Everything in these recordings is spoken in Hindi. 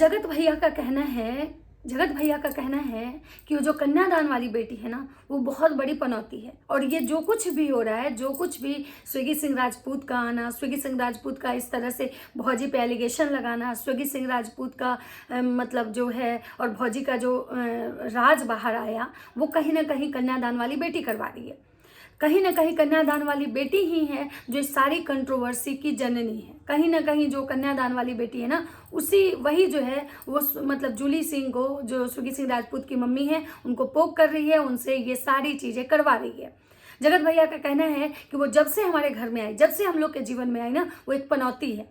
जगत भैया का कहना है कि वो जो कन्यादान वाली बेटी है ना, वो बहुत बड़ी पनौती है। और ये जो कुछ भी हो रहा है, जो कुछ भी स्विगी सिंह राजपूत का आना, स्विगी सिंह राजपूत का इस तरह से भौजी पे एलिगेशन लगाना, स्विगी सिंह राजपूत का मतलब जो है, और भौजी का जो राज बाहर आया, वो कहीं ना कहीं कन्यादान वाली बेटी करवा रही है। कहीं ना कहीं कन्यादान वाली बेटी ही है जो इस सारी कंट्रोवर्सी की जननी है। कहीं ना कहीं जो कन्यादान वाली बेटी है ना, वही जो है वो मतलब जूली सिंह को, जो स्विगी सिंह राजपूत की मम्मी है, उनको पोक कर रही है, उनसे ये सारी चीज़ें करवा रही है। जगत भैया का कहना है कि वो जब से हमारे घर में आई, जब से हम लोग के जीवन में आई ना, वो एक पनौती है।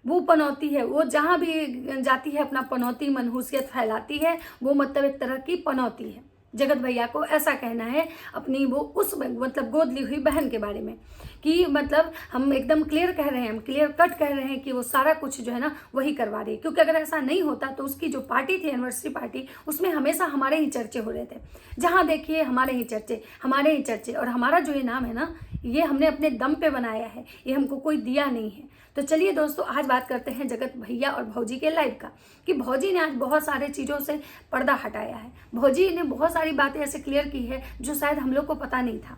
वो पनौती है, वो जहाँ भी जाती है अपना पनौती मनहूसियत फैलाती है। वो मतलब एक तरह की पनौती है। जगत भैया को ऐसा कहना है अपनी वो उस मतलब गोद ली हुई बहन के बारे में, कि मतलब हम एकदम क्लियर कह रहे हैं, हम क्लियर कट कह रहे हैं कि वो सारा कुछ जो है ना वही करवा रही है। क्योंकि अगर ऐसा नहीं होता तो उसकी जो पार्टी थी, एनिवर्सरी पार्टी, उसमें हमेशा हमारे ही चर्चे हो रहे थे। जहाँ देखिए हमारे ही चर्चे। और हमारा जो ये नाम है ना, ये हमने अपने दम पे बनाया है, ये हमको कोई दिया नहीं है। तो चलिए दोस्तों, आज बात करते हैं जगत भैया और भौजी के लाइव का, कि भौजी ने आज बहुत सारे चीज़ों से पर्दा हटाया है। भौजी ने बहुत सारी बातें ऐसे क्लियर की है जो शायद हम लोग को पता नहीं था।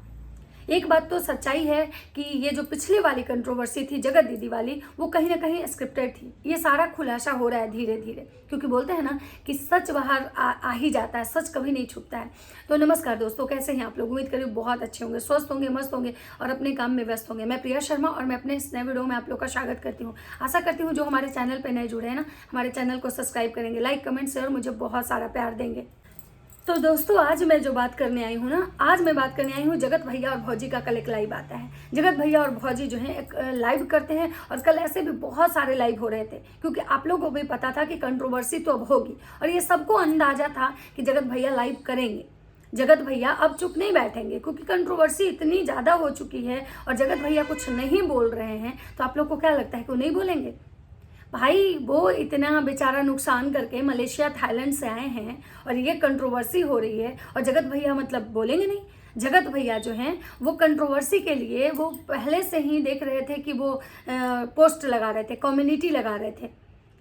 एक बात तो सच्चाई है कि ये जो पिछली वाली कंट्रोवर्सी थी जगत दीदी वाली, वो कहीं ना कहीं स्क्रिप्टेड थी। ये सारा खुलासा हो रहा है धीरे धीरे, क्योंकि बोलते हैं ना कि सच बाहर आ ही जाता है, सच कभी नहीं छुपता है। तो नमस्कार दोस्तों, कैसे हैं आप लोग? उम्मीद करिए बहुत अच्छे होंगे, स्वस्थ होंगे, मस्त होंगे और अपने काम में व्यस्त होंगे। मैं प्रिया शर्मा और मैं अपने इस नए वीडियो में आप लोग का स्वागत करती हूँ। आशा करती हूँ जो हमारे चैनल पर नए जुड़े हैं ना, हमारे चैनल को सब्सक्राइब करेंगे, लाइक कमेंट शेयर, मुझे बहुत सारा प्यार देंगे। तो दोस्तों, आज मैं जो बात करने आई हूँ ना, आज मैं बात करने आई हूँ जगत भैया और भौजी का कल एक लाइव आता है। जगत भैया और भौजी जो है एक लाइव करते हैं, और कल ऐसे भी बहुत सारे लाइव हो रहे थे, क्योंकि आप लोगों को भी पता था कि कंट्रोवर्सी तो अब होगी, और ये सबको अंदाजा था कि जगत भैया लाइव करेंगे। जगत भैया अब चुप नहीं बैठेंगे, क्योंकि कंट्रोवर्सी इतनी ज़्यादा हो चुकी है और जगत भैया कुछ नहीं बोल रहे हैं। तो आप लोग को क्या लगता है कि वो नहीं बोलेंगे? भाई, वो इतना बेचारा नुकसान करके मलेशिया थाईलैंड से आए हैं और ये कंट्रोवर्सी हो रही है, और जगत भैया मतलब बोलेंगे नहीं? जगत भैया जो हैं वो कंट्रोवर्सी के लिए वो पहले से ही देख रहे थे कि वो पोस्ट लगा रहे थे, कम्युनिटी लगा रहे थे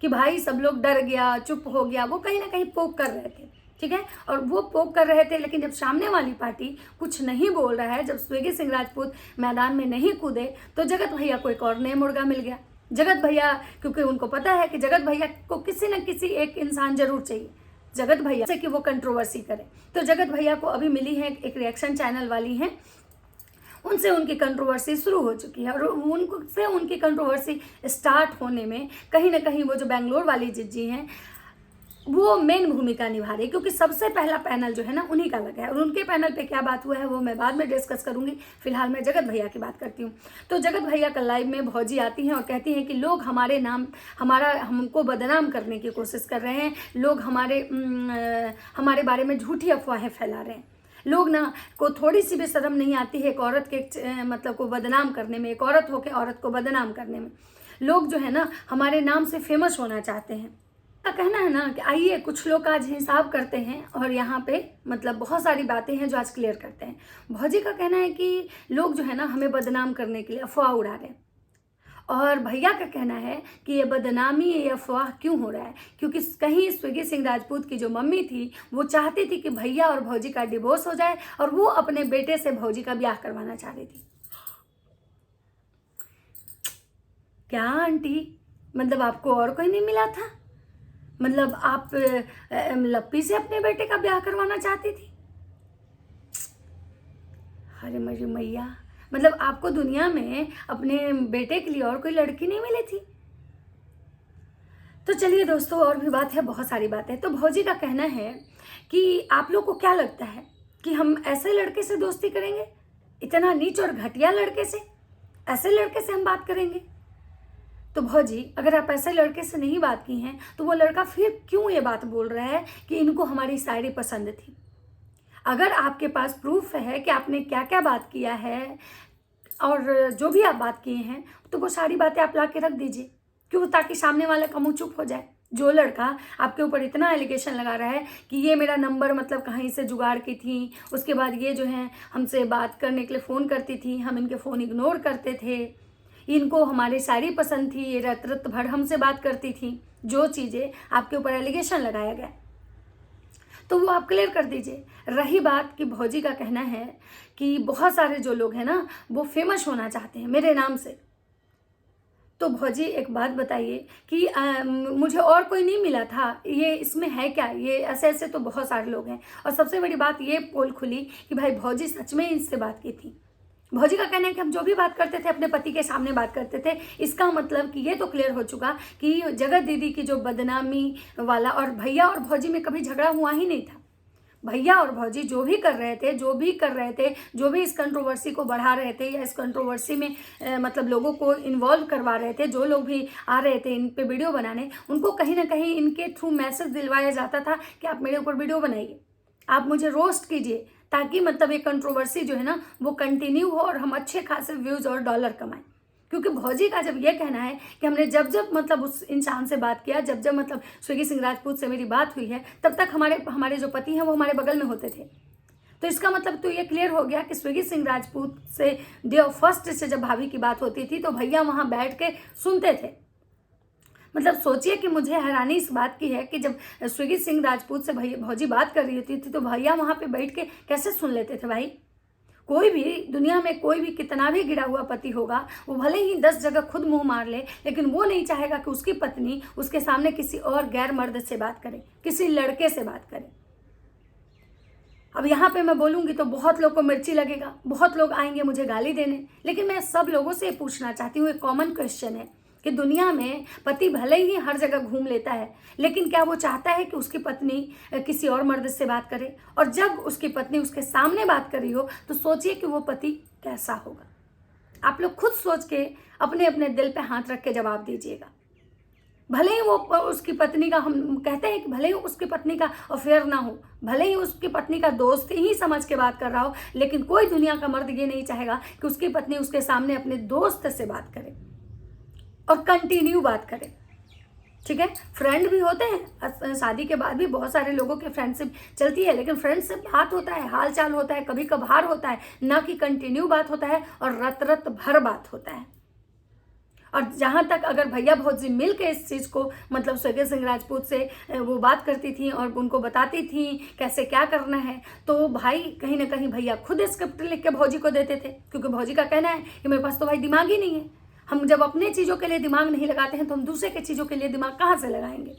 कि भाई सब लोग डर गया, चुप हो गया। वो कहीं ना कहीं पोक कर रहे थे, ठीक है, और वो पोक कर रहे थे। लेकिन जब सामने वाली पार्टी कुछ नहीं बोल रहा है, जब स्विगी सिंह राजपूत मैदान में नहीं कूदे, तो जगत भैया को एक और नया मुर्गा मिल गया। जगत भैया, क्योंकि उनको पता है कि जगत भैया को किसी न किसी एक इंसान जरूर चाहिए जगत भैया से कि वो कंट्रोवर्सी करे। तो जगत भैया को अभी मिली है एक रिएक्शन चैनल वाली हैं, उनसे उनकी कंट्रोवर्सी शुरू हो चुकी है। और उनसे उनकी कंट्रोवर्सी स्टार्ट होने में कहीं ना कहीं वो जो बेंगलोर वाली जिज्जी हैं, वो मेन भूमिका निभा रही है, क्योंकि सबसे पहला पैनल जो है ना उन्हीं का लगा है। और उनके पैनल पे क्या बात हुआ है वो मैं बाद में डिस्कस करूंगी। फिलहाल मैं जगत भैया की बात करती हूँ। तो जगत भैया का लाइव में भौजी आती हैं और कहती हैं कि लोग हमको बदनाम करने की कोशिश कर रहे हैं, लोग हमारे बारे में झूठी अफवाहें फैला रहे हैं। लोग ना को थोड़ी सी भी शर्म नहीं आती है एक औरत के मतलब को बदनाम करने में, एक औरत होकर औरत को बदनाम करने में। लोग जो है ना हमारे नाम से फेमस होना चाहते हैं। का कहना है ना कि आइए कुछ लोग आज हिसाब करते हैं, और यहाँ पे मतलब बहुत सारी बातें हैं जो आज क्लियर करते हैं। भौजी का कहना है कि लोग जो है ना हमें बदनाम करने के लिए अफवाह उड़ा रहे हैं, और भैया का कहना है कि ये बदनामी, ये अफवाह क्यों हो रहा है, क्योंकि कहीं स्विगी सिंह राजपूत की जो मम्मी थी वो चाहती थी कि भैया और भौजी का डिवोर्स हो जाए, और वो अपने बेटे से भौजी का ब्याह करवाना चाह रही थी। क्या आंटी, मतलब आपको और कोई नहीं मिला था? मतलब आप लप्पी से अपने बेटे का ब्याह करवाना चाहती थी? अरे मेरी मैया, मतलब आपको दुनिया में अपने बेटे के लिए और कोई लड़की नहीं मिली थी? तो चलिए दोस्तों, और भी बात है, बहुत सारी बात है। तो भौजी का कहना है कि आप लोग को क्या लगता है कि हम ऐसे लड़के से दोस्ती करेंगे? इतना नीच और घटिया लड़के से, ऐसे लड़के से हम बात करेंगे? तो भौजी, अगर आप ऐसे लड़के से नहीं बात की हैं तो वो लड़का फिर क्यों ये बात बोल रहा है कि इनको हमारी शायरी पसंद थी? अगर आपके पास प्रूफ है कि आपने क्या क्या बात किया है और जो भी आप बात किए हैं, तो वो सारी बातें आप ला के रख दीजिए। क्यों? ताकि सामने वाला का मुंह चुप हो जाए। जो लड़का आपके ऊपर इतना एलिगेशन लगा रहा है कि ये मेरा नंबर मतलब कहीं से जुगाड़ की थी, उसके बाद ये जो है हमसे बात करने के लिए फ़ोन करती थी, हम इनके फ़ोन इग्नोर करते थे, इनको हमारी शायरी पसंद थी, ये रत रत भर हमसे बात करती थी, जो चीज़ें आपके ऊपर एलिगेशन लगाया गया तो वो आप क्लियर कर दीजिए। रही बात कि भौजी का कहना है कि बहुत सारे जो लोग हैं ना वो फेमस होना चाहते हैं मेरे नाम से, तो भौजी एक बात बताइए कि मुझे और कोई नहीं मिला था, ये इसमें है क्या? ये ऐसे ऐसे तो बहुत सारे लोग हैं। और सबसे बड़ी बात ये पोल खुली कि भाई भौजी सच में इससे बात की थी। भौजी का कहना है कि हम जो भी बात करते थे अपने पति के सामने बात करते थे। इसका मतलब कि ये तो क्लियर हो चुका कि जगत दीदी की जो बदनामी वाला, और भैया और भौजी में कभी झगड़ा हुआ ही नहीं था। भैया और भौजी जो भी कर रहे थे, जो भी इस कंट्रोवर्सी को बढ़ा रहे थे या इस कंट्रोवर्सी में मतलब लोगों को इन्वॉल्व करवा रहे थे, जो लोग भी आ रहे थे इन पे वीडियो बनाने, उनको कहीं ना कहीं इनके थ्रू मैसेज दिलवाया जाता था कि आप मेरे ऊपर वीडियो बनाइए, आप मुझे रोस्ट कीजिए, ताकि मतलब ये कंट्रोवर्सी जो है ना वो कंटिन्यू हो और हम अच्छे खासे व्यूज़ और डॉलर कमाएं। क्योंकि भौजी का जब ये कहना है कि हमने जब जब मतलब उस इंसान से बात किया, जब जब मतलब स्विगी सिंह राजपूत से मेरी बात हुई है, तब तक हमारे जो पति हैं वो हमारे बगल में होते थे। तो इसका मतलब तो ये क्लियर हो गया कि स्विगी सिंह राजपूत से डे ऑफ फर्स्ट से जब भाभी की बात होती थी तो भैया वहाँ बैठ के सुनते थे। मतलब सोचिए कि मुझे हैरानी इस बात की है कि जब स्विगी सिंह राजपूत से भौजी बात कर रही होती थी तो भैया वहाँ पे बैठ के कैसे सुन लेते थे भाई। कोई भी दुनिया में कोई भी कितना भी गिरा हुआ पति होगा, वो भले ही 10 जगह खुद मुंह मार ले, लेकिन वो नहीं चाहेगा कि उसकी पत्नी उसके सामने किसी और गैर मर्द से बात करे, किसी लड़के से बात करे। अब यहाँ पे मैं बोलूँगी तो बहुत लोग को मिर्ची लगेगा, बहुत लोग आएंगे मुझे गाली देने, लेकिन मैं सब लोगों से पूछना चाहती हूँ, एक कॉमन क्वेश्चन है कि दुनिया में पति भले ही हर जगह घूम लेता है, लेकिन क्या वो चाहता है कि उसकी पत्नी किसी और मर्द से बात करे? और जब उसकी पत्नी उसके सामने बात कर रही हो तो सोचिए कि वो पति कैसा होगा। आप लोग खुद सोच के अपने अपने दिल पे हाथ रख के जवाब दीजिएगा। भले ही वो उसकी पत्नी का, हम कहते हैं कि भले ही उसकी पत्नी का अफेयर ना हो, भले ही उसकी पत्नी का दोस्त ही समझ के बात कर रहा हो, लेकिन कोई दुनिया का मर्द ये नहीं चाहेगा कि उसकी पत्नी उसके सामने अपने दोस्त से बात करे और कंटिन्यू बात करें। ठीक है, फ्रेंड भी होते हैं, शादी के बाद भी बहुत सारे लोगों की फ्रेंडशिप चलती है, लेकिन फ्रेंडशिप बात होता है, हाल चाल होता है, कभी कभार होता है, ना कि कंटिन्यू बात होता है और रत रत भर बात होता है। और जहाँ तक अगर भैया भौजी मिल के इस चीज़ को मतलब स्विगी सिंह राजपूत से वो बात करती थी और उनको बताती थी कैसे क्या करना है, तो भाई कहीं ना कहीं भैया खुद स्क्रिप्ट लिख के भौजी को देते थे, क्योंकि भौजी का कहना है कि मेरे पास तो भाई दिमाग ही नहीं है। हम जब अपने चीज़ों के लिए दिमाग नहीं लगाते हैं तो हम दूसरे के चीज़ों के लिए दिमाग कहाँ से लगाएंगे?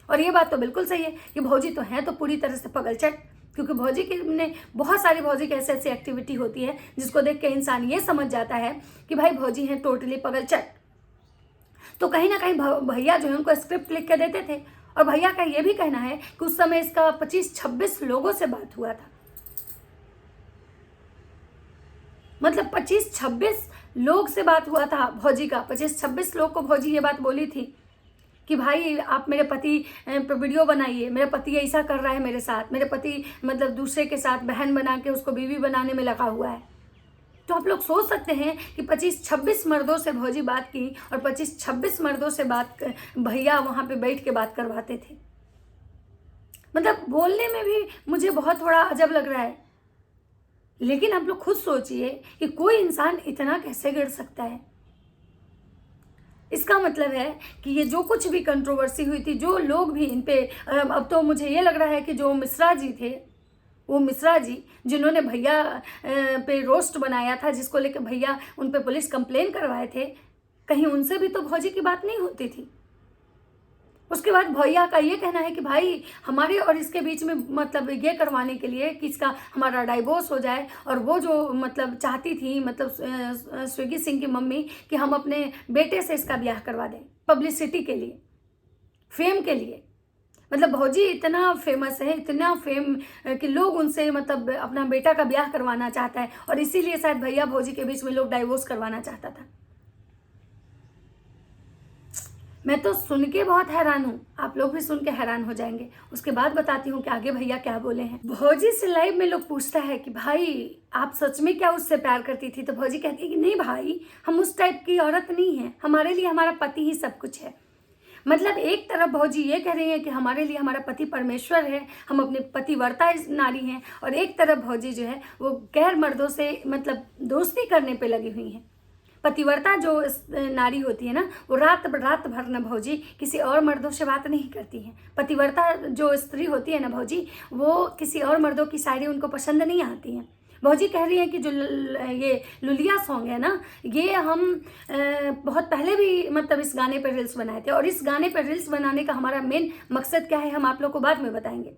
और ये बात तो बिल्कुल सही है कि भौजी तो है तो पूरी तरह से पगलचट, क्योंकि भौजी के ने बहुत सारी भौजी की ऐसी ऐसी एक्टिविटी होती है जिसको देख के इंसान ये समझ जाता है कि भाई भौजी हैं टोटली पगलचट। तो कहीं ना कहीं भैया जो है उनको स्क्रिप्ट लिख के देते थे। और भैया का ये भी कहना है कि उस समय इसका 25-26 लोगों से बात हुआ था, मतलब 25-26 लोग से बात हुआ था भौजी का। 25-26 लोग को भौजी ये बात बोली थी कि भाई आप मेरे पति पर वीडियो बनाइए, मेरा पति ऐसा कर रहा है मेरे साथ, मेरे पति मतलब दूसरे के साथ बहन बना के उसको बीवी बनाने में लगा हुआ है। तो आप लोग सोच सकते हैं कि 25-26 मर्दों से भौजी बात की और 25-26 मर्दों से बात भैया वहाँ पे बैठ के बात करवाते थे। मतलब बोलने में भी मुझे बहुत थोड़ा अजब लग रहा है, लेकिन आप लोग खुद सोचिए कि कोई इंसान इतना कैसे गिर सकता है। इसका मतलब है कि ये जो कुछ भी कंट्रोवर्सी हुई थी, जो लोग भी इन पे, अब तो मुझे ये लग रहा है कि जो मिश्रा जी थे, वो मिश्रा जी जिन्होंने भैया पे रोस्ट बनाया था, जिसको लेकर भैया उन पे पुलिस कंप्लेन करवाए थे, कहीं उनसे भी तो भौजी की बात नहीं होती थी। उसके बाद भैया का ये कहना है कि भाई हमारे और इसके बीच में मतलब ये करवाने के लिए कि इसका हमारा डाइवोर्स हो जाए, और वो जो मतलब चाहती थी मतलब स्विगी सिंह की मम्मी कि हम अपने बेटे से इसका ब्याह करवा दें पब्लिसिटी के लिए, फेम के लिए। मतलब भौजी इतना फेमस है, इतना फेम कि लोग उनसे मतलब अपना बेटा का ब्याह करवाना चाहता है, और इसीलिए शायद भैया भौजी के बीच में लोग डाइवोर्स करवाना चाहता था। मैं तो सुन के बहुत हैरान हूँ, आप लोग भी सुन के हैरान हो जाएंगे। उसके बाद बताती हूँ कि आगे भैया क्या बोले हैं। भौजी से लाइव में लोग पूछता है कि भाई आप सच में क्या उससे प्यार करती थी? तो भौजी कहती है कि नहीं भाई, हम उस टाइप की औरत नहीं है, हमारे लिए हमारा पति ही सब कुछ है। मतलब एक तरफ भौजी ये कह रही है कि हमारे लिए हमारा पति परमेश्वर है, हम अपने पतिव्रता नारी हैं, और एक तरफ भौजी जो है वो गैर मर्दों से मतलब दोस्ती करने पे लगी हुई हैं। पतिव्रता जो नारी होती है ना, वो रात भर ना भौजी किसी और मर्दों से बात नहीं करती हैं। पतिव्रता जो स्त्री होती है ना भौजी, वो किसी और मर्दों की शायरी उनको पसंद नहीं आती हैं। भौजी कह रही है कि जो ये लुलिया सॉन्ग है ना, ये हम बहुत पहले भी मतलब इस गाने पर रील्स बनाए थे, और इस गाने पर रील्स बनाने का हमारा मेन मकसद क्या है हम आप लोग को बाद में बताएंगे।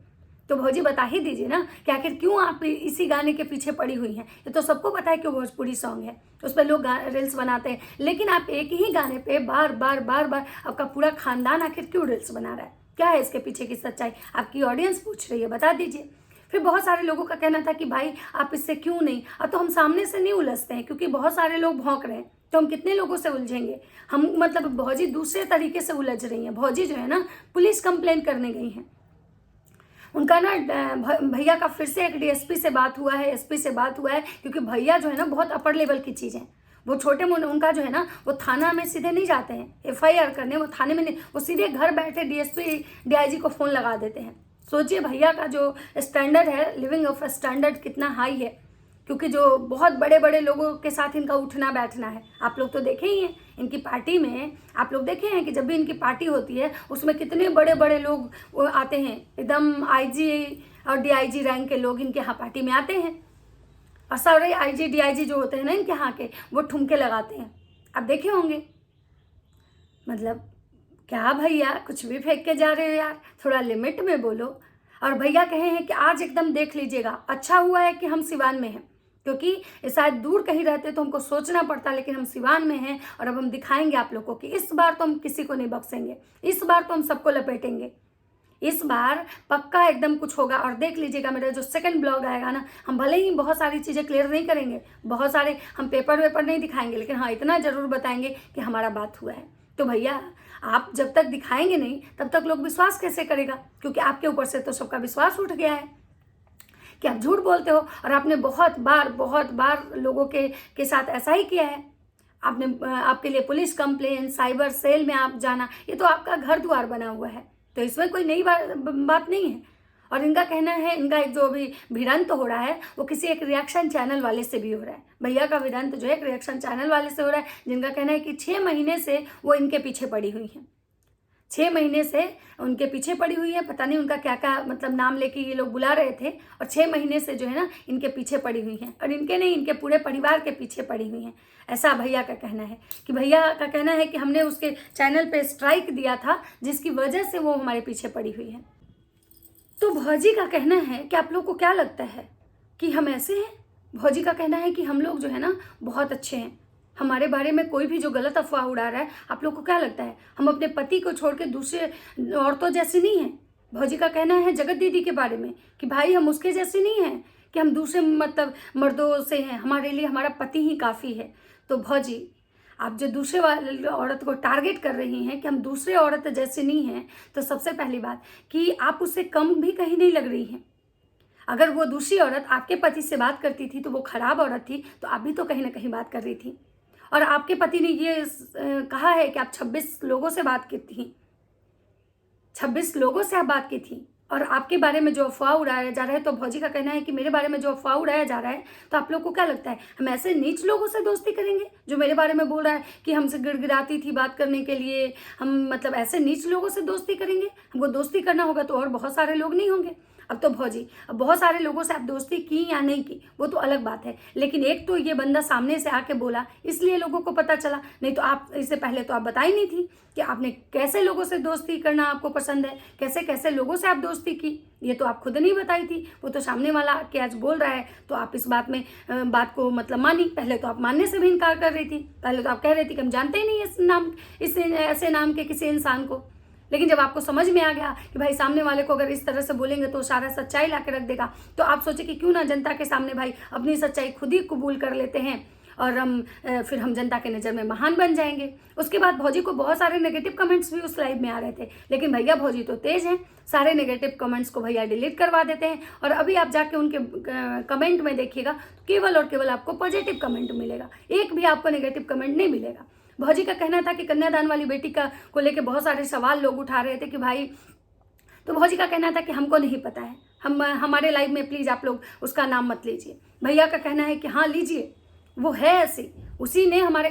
तो भौजी बता ही दीजिए ना कि आखिर क्यों आप इसी गाने के पीछे पड़ी हुई हैं। ये तो सबको पता है कि भोजपुरी सॉन्ग है, उस पर लोग रील्स बनाते हैं, लेकिन आप एक ही गाने पे बार बार आपका पूरा खानदान आखिर क्यों रील्स बना रहा है? क्या है इसके पीछे की सच्चाई? आपकी ऑडियंस पूछ रही है, बता दीजिए। फिर बहुत सारे लोगों का कहना था कि भाई आप इससे क्यों नहीं, अब तो हम सामने से नहीं उलझते हैं क्योंकि बहुत सारे लोग भौंक रहे हैं, तो हम कितने लोगों से उलझेंगे। हम मतलब भौजी दूसरे तरीके से उलझ रही हैं। भौजी जो है ना पुलिस कंप्लेंट करने गई हैं। उनका ना भैया का फिर से एक डीएसपी से बात हुआ है, एसपी से बात हुआ है, क्योंकि भैया जो है ना बहुत अपर लेवल की चीज़ है। वो छोटे मोटे उनका जो है ना वो थाना में सीधे नहीं जाते हैं एफआईआर करने, वो थाने में नहीं, वो सीधे घर बैठे डीएसपी डीआईजी को फ़ोन लगा देते हैं। सोचिए भैया का जो स्टैंडर्ड है, लिविंग ऑफ स्टैंडर्ड कितना हाई है, क्योंकि जो बहुत बड़े बड़े लोगों के साथ इनका उठना बैठना है। आप लोग तो देखे ही हैं इनकी पार्टी में, आप लोग देखे हैं कि जब भी इनकी पार्टी होती है उसमें कितने बड़े बड़े लोग आते हैं, एकदम आईजी और डीआईजी रैंक के लोग इनके यहाँ पार्टी में आते हैं, और सारे आईजी डीआईजी जो होते हैं ना इनके यहाँ के, वो ठुमके लगाते हैं। आप देखे होंगे। मतलब क्या भैया कुछ भी फेंक के जा रहे हो यार, थोड़ा लिमिट में बोलो। और भैया कहे हैं कि आज एकदम देख लीजिएगा, अच्छा हुआ है कि हम सिवान में हैं, क्योंकि शायद दूर कहीं रहते तो हमको सोचना पड़ता, लेकिन हम सिवान में हैं और अब हम दिखाएंगे आप लोगों को कि इस बार तो हम किसी को नहीं बख्शेंगे, इस बार तो हम सबको लपेटेंगे, इस बार पक्का एकदम कुछ होगा। और देख लीजिएगा मेरा जो सेकंड ब्लॉग आएगा ना, हम भले ही बहुत सारी चीज़ें क्लियर नहीं करेंगे, बहुत सारे हम पेपर वेपर नहीं दिखाएंगे, लेकिन हाँ इतना ज़रूर बताएंगे कि हमारा बात हुआ है। तो भैया आप जब तक दिखाएंगे नहीं तब तक लोग विश्वास कैसे करेगा, क्योंकि आपके ऊपर से तो सबका विश्वास उठ गया है कि आप झूठ बोलते हो। और आपने बहुत बार लोगों के साथ ऐसा ही किया है। आपने आपके लिए पुलिस कंप्लेन, साइबर सेल में आप जाना, ये तो आपका घर द्वार बना हुआ है, तो इसमें कोई नई बात नहीं है। और इनका कहना है, इनका एक जो भी भिड़ंत हो रहा है वो किसी एक रिएक्शन चैनल वाले से भी हो रहा है। भैया का भिड़ंत जो है एक रिएक्शन चैनल वाले से हो रहा है, जिनका कहना है कि 6 महीने से वो इनके पीछे पड़ी हुई हैं, 6 महीने से उनके पीछे पड़ी हुई है। पता नहीं उनका क्या क्या मतलब नाम लेके ये लोग बुला रहे थे, और 6 महीने से जो है ना इनके पीछे पड़ी हुई हैं, और इनके नहीं इनके पूरे परिवार के पीछे पड़ी हुई हैं। ऐसा भैया का कहना है कि भैया का कहना है कि हमने उसके चैनल पे स्ट्राइक दिया था जिसकी वजह से वो हमारे पीछे पड़ी हुई है। तो भौजी का कहना है कि आप लोग को क्या लगता है कि हम ऐसे हैं? भौजी का कहना है कि हम लोग जो है ना बहुत अच्छे हैं, हमारे बारे में कोई भी जो गलत अफवाह उड़ा रहा है, आप लोग को क्या लगता है हम अपने पति को छोड़ के दूसरे औरतों जैसी नहीं हैं? भौजी का कहना है जगत दीदी के बारे में कि भाई हम उसके जैसे नहीं हैं कि हम दूसरे मतलब मर्दों से हैं, हमारे लिए हमारा पति ही काफ़ी है। तो भौजी आप जो दूसरे वाले औरत को टारगेट कर रही हैं कि हम दूसरे औरत जैसे नहीं हैं, तो सबसे पहली बात कि आप उससे कम भी कहीं नहीं लग रही हैं। अगर वो दूसरी औरत आपके पति से बात करती थी तो वो खराब औरत थी, तो आप भी तो कहीं ना कहीं बात कर रही थी। और आपके पति ने ये कहा है कि आप 26 लोगों से बात की थी, 26 लोगों से आप बात की थी, और आपके बारे में जो अफवाह उड़ाया जा रहा है, तो भौजी का कहना है कि मेरे बारे में जो अफवाह उड़ाया जा रहा है, तो आप लोग को क्या लगता है हम ऐसे नीच लोगों से दोस्ती करेंगे? जो मेरे बारे में बोल रहा है कि हमसे गिड़गिड़ाती थी बात करने के लिए, हम मतलब ऐसे नीच लोगों से दोस्ती करेंगे? हमको दोस्ती करना होगा तो और बहुत सारे लोग नहीं होंगे? अब तो भौजी अब बहुत सारे लोगों से आप दोस्ती की या नहीं की वो तो अलग बात है, लेकिन एक तो ये बंदा सामने से आके बोला इसलिए लोगों को पता चला, नहीं तो आप इससे पहले तो आप बताई नहीं थी कि आपने कैसे लोगों से दोस्ती करना आपको पसंद है, कैसे कैसे लोगों से आप दोस्ती की, ये तो आप खुद नहीं बताई थी। वो तो सामने वाला आके आज बोल रहा है तो आप इस बात को मतलब मानी। पहले तो आप मानने से भी इनकार कर रही थी, पहले तो आप कह रही थी कि हम जानते ही नहीं इस ऐसे नाम के किसी इंसान को। लेकिन जब आपको समझ में आ गया कि भाई सामने वाले को अगर इस तरह से बोलेंगे तो सारा सच्चाई ला के रख देगा, तो आप सोचे कि क्यों ना जनता के सामने भाई अपनी सच्चाई खुद ही कबूल कर लेते हैं, और फिर हम जनता के नज़र में महान बन जाएंगे। उसके बाद भौजी को बहुत सारे नेगेटिव कमेंट्स भी उस लाइव में आ रहे थे, लेकिन भैया भौजी तो तेज़ हैं, सारे नेगेटिव कमेंट्स को भैया डिलीट करवा देते हैं। और अभी आप जाके उनके कमेंट में देखिएगा तो केवल और केवल आपको पॉजिटिव कमेंट मिलेगा, एक भी आपको नेगेटिव कमेंट नहीं मिलेगा। भौजी का कहना था कि कन्यादान वाली बेटी को लेके बहुत सारे सवाल लोग उठा रहे थे कि भाई, तो भौजी का कहना था कि हमको नहीं पता है, हमारे लाइव में प्लीज़ आप लोग उसका नाम मत लीजिए। भैया का कहना है कि हाँ लीजिए, वो है ऐसी, उसी ने हमारे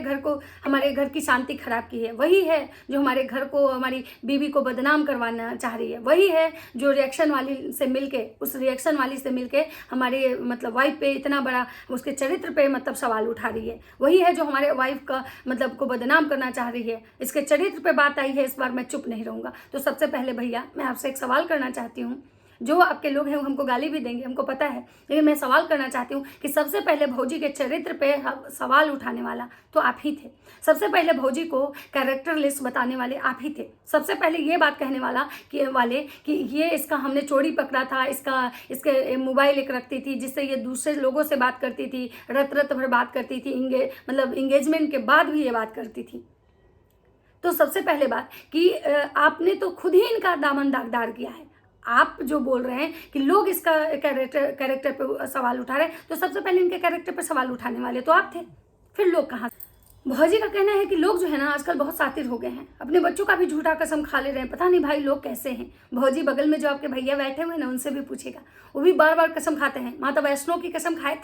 घर की शांति खराब की है। वही है जो हमारे घर को, हमारी बीवी को बदनाम करवाना चाह रही है। वही है जो रिएक्शन वाली से मिलके हमारे मतलब वाइफ पे इतना बड़ा, उसके चरित्र पे मतलब सवाल उठा रही है। वही है जो हमारे वाइफ का मतलब को बदनाम करना चाह रही है। इसके चरित्र पे बात आई है, इस बार मैं चुप नहीं रहूँगा। तो सबसे पहले भैया मैं आपसे एक सवाल करना चाहती हूँ। जो आपके लोग हैं वो हमको गाली भी देंगे, हमको पता है, लेकिन मैं सवाल करना चाहती हूँ कि सबसे पहले भौजी के चरित्र पे सवाल उठाने वाला तो आप ही थे। सबसे पहले भौजी को कैरेक्टर लिस्ट बताने वाले आप ही थे। सबसे पहले ये बात कहने वाले कि ये इसका हमने चोरी पकड़ा था, इसके मोबाइल एक रखती थी जिससे ये दूसरे लोगों से बात करती थी, रत भर बात करती थी, मतलब इंगेजमेंट के बाद भी ये बात करती थी। तो सबसे पहले बात कि आपने तो खुद ही इनका दामन दागदार किया है। आप जो बोल रहे हैं कि लोग इसका कैरेक्टर पे सवाल उठा रहे हैं, तो सबसे पहले इनके कैरेक्टर पे सवाल उठाने वाले तो आप थे, फिर लोग कहाँ। भौजी का कहना है कि लोग जो है ना आजकल बहुत सातिर हो गए हैं, अपने बच्चों का भी झूठा कसम खा ले रहे हैं। पता नहीं भाई लोग कैसे हैं। भौजी बगल में जो आपके भैया बैठे हुए हैं ना, उनसे भी पूछेगा, वो भी बार बार कसम खाते हैं। माता वैष्णो की कसम खाए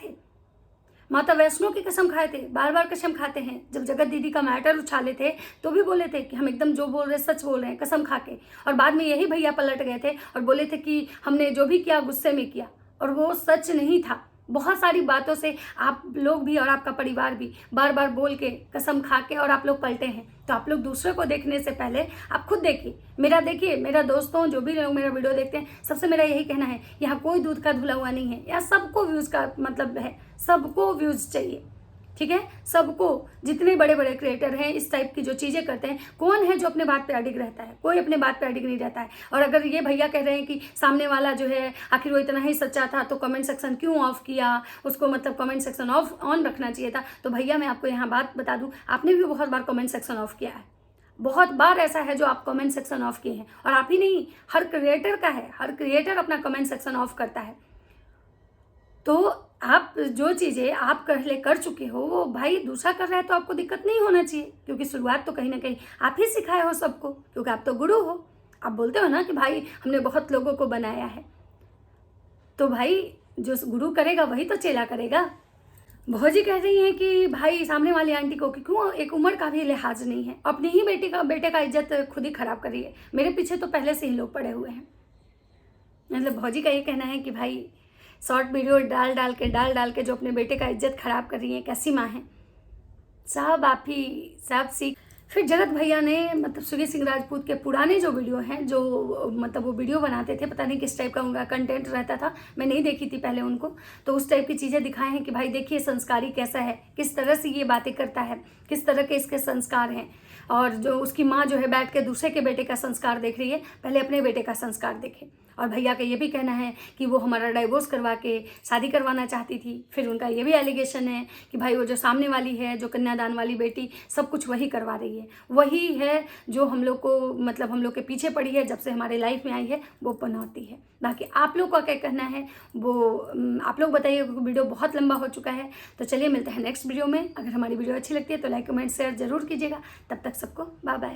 थे, बार बार कसम खाते हैं। जब जगत दीदी का मैटर उछाले थे तो भी बोले थे कि हम एकदम जो बोल रहे सच बोल रहे हैं, कसम खा के। और बाद में यही भैया पलट गए थे और बोले थे कि हमने जो भी किया गुस्से में किया, और वो सच नहीं था। बहुत सारी बातों से आप लोग भी और आपका परिवार भी बार बार बोल के, कसम खा के, और आप लोग पलटे हैं। तो आप लोग दूसरे को देखने से पहले आप खुद देखिए। मेरा दोस्तों, जो भी लोग मेरा वीडियो देखते हैं, सबसे मेरा यही कहना है, यहाँ कोई दूध का धुला हुआ नहीं है। यहाँ सबको व्यूज़ का मतलब है, सबको व्यूज़ चाहिए, ठीक है। सबको, जितने बड़े बड़े क्रिएटर हैं इस टाइप की जो चीज़ें करते हैं, कौन है जो अपने बात पे अडिग रहता है? कोई अपने बात पे अडिग नहीं रहता है। और अगर ये भैया कह रहे हैं कि सामने वाला जो है आखिर वो इतना ही सच्चा था तो कमेंट सेक्शन क्यों ऑफ किया, उसको मतलब कमेंट सेक्शन ऑन रखना चाहिए था। तो भैया मैं आपको यहाँ बात बता दूँ, आपने भी बहुत बार कमेंट सेक्शन ऑफ किया है। बहुत बार ऐसा है जो आप कमेंट सेक्शन ऑफ किए हैं, और आप ही नहीं, हर क्रिएटर का है। हर क्रिएटर अपना कमेंट सेक्शन ऑफ करता है। तो आप जो चीज़ें आप पहले कर चुके हो, वो भाई दूसरा कर रहा है तो आपको दिक्कत नहीं होना चाहिए, क्योंकि शुरुआत तो कहीं ना कहीं आप ही सिखाए हो सबको, क्योंकि आप तो गुरु हो। आप बोलते हो ना कि भाई हमने बहुत लोगों को बनाया है, तो भाई जो गुरु करेगा वही तो चेला करेगा। भौजी कह रही हैं कि भाई सामने वाली आंटी को कि क्यों एक उम्र का भी लिहाज नहीं है, अपनी ही बेटे का इज्जत खुद ही खराब कर रही है। मेरे पीछे तो पहले से ही लोग पड़े हुए हैं। मतलब भौजी का ये कहना है कि भाई शॉर्ट वीडियो डाल के जो अपने बेटे का इज्जत खराब कर रही है, कैसी माँ है। साहब आप ही साहब सीख। फिर जगत भैया ने मतलब स्विगी सिंह राजपूत के पुराने जो वीडियो हैं, जो मतलब वो वीडियो बनाते थे, पता नहीं किस टाइप का उनका कंटेंट रहता था, मैं नहीं देखी थी पहले उनको, तो उस टाइप की चीज़ें दिखाए हैं कि भाई देखिए संस्कारी कैसा है, किस तरह से ये बातें करता है, किस तरह के इसके संस्कार हैं। और जो उसकी माँ जो है बैठ के दूसरे के बेटे का संस्कार देख रही है, पहले अपने बेटे का संस्कार देखे। और भैया का ये भी कहना है कि वो हमारा डाइवोर्स करवा के शादी करवाना चाहती थी। फिर उनका ये भी एलिगेशन है कि भाई वो जो सामने वाली है, जो कन्यादान वाली बेटी, सब कुछ वही करवा रही है, वही है जो हम लोग को मतलब हम लोग के पीछे पड़ी है, जब से हमारे लाइफ में आई है वो पनौती है। बाकी आप लोग का क्या कहना है वो आप लोग बताइए। वीडियो बहुत लंबा हो चुका है, तो चलिए मिलते हैं नेक्स्ट वीडियो में। अगर हमारी वीडियो अच्छी लगती है तो लाइक कमेंट शेयर जरूर कीजिएगा। तब तक सबको बाय बाय।